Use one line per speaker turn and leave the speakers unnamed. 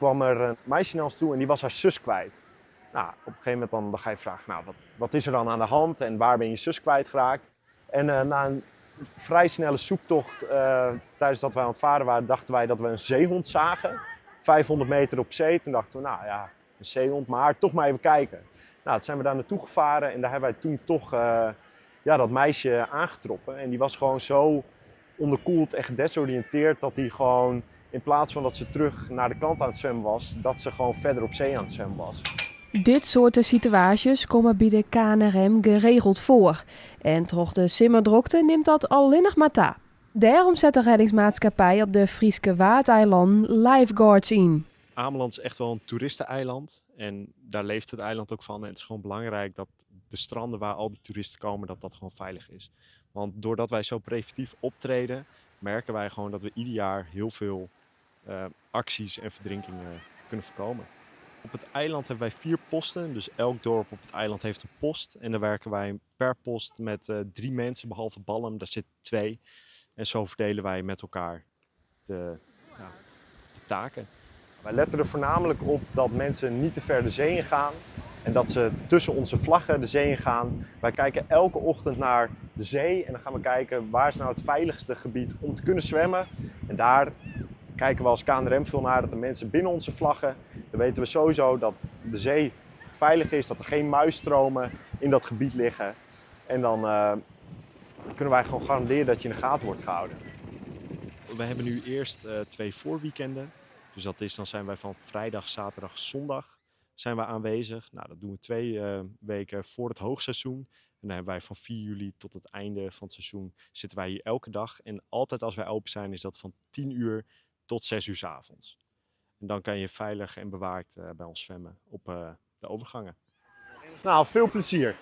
kwam er een meisje naar ons toe en die was haar zus kwijt. Nou, op een gegeven moment dan ga je vragen, nou, wat is er dan aan de hand en waar ben je zus kwijtgeraakt? En na een vrij snelle zoektocht tijdens dat wij aan het varen waren, dachten wij dat we een zeehond zagen. 500 meter op zee. Toen dachten we, nou ja, een zeehond, maar toch maar even kijken. Nou, toen zijn we daar naartoe gevaren en daar hebben wij toen toch dat meisje aangetroffen. En die was gewoon zo onderkoeld en gedesoriënteerd dat hij gewoon, in plaats van dat ze terug naar de kant aan het zwemmen was, dat ze gewoon verder op zee aan het zwemmen was.
Dit soort situaties komen bij de KNRM geregeld voor. En toch de simmerdrokte neemt dat alleen nog maar ta. Daarom zet de reddingsmaatschappij op de Frieske Waadeilanden lifeguards in.
Ameland is echt wel een toeristeneiland en daar leeft het eiland ook van. En het is gewoon belangrijk dat de stranden waar al die toeristen komen, dat gewoon veilig is. Want doordat wij zo preventief optreden, merken wij gewoon dat we ieder jaar heel veel acties en verdrinkingen kunnen voorkomen. Op het eiland hebben wij 4 posten, dus elk dorp op het eiland heeft een post. En dan werken wij per post met 3 mensen, behalve Balm, daar zitten 2. En zo verdelen wij met elkaar de taken.
Wij letten er voornamelijk op dat mensen niet te ver de zee in gaan en dat ze tussen onze vlaggen de zee in gaan. Wij kijken elke ochtend naar de zee en dan gaan we kijken waar is nou het veiligste gebied om te kunnen zwemmen. En daar kijken we als KNRM veel naar, dat de mensen binnen onze vlaggen, dan weten we sowieso dat de zee veilig is, dat er geen muisstromen in dat gebied liggen. En dan kunnen wij gewoon garanderen dat je in de gaten wordt gehouden.
We hebben nu eerst 2 voorweekenden. Dus dan zijn wij van vrijdag, zaterdag, zondag zijn we aanwezig. Nou, dat doen we 2 weken voor het hoogseizoen. En dan hebben wij van 4 juli tot het einde van het seizoen zitten wij hier elke dag. En altijd als wij open zijn is dat van 10 uur tot 6 uur 's avonds. En dan kan je veilig en bewaakt bij ons zwemmen op de overgangen.
Nou, veel plezier!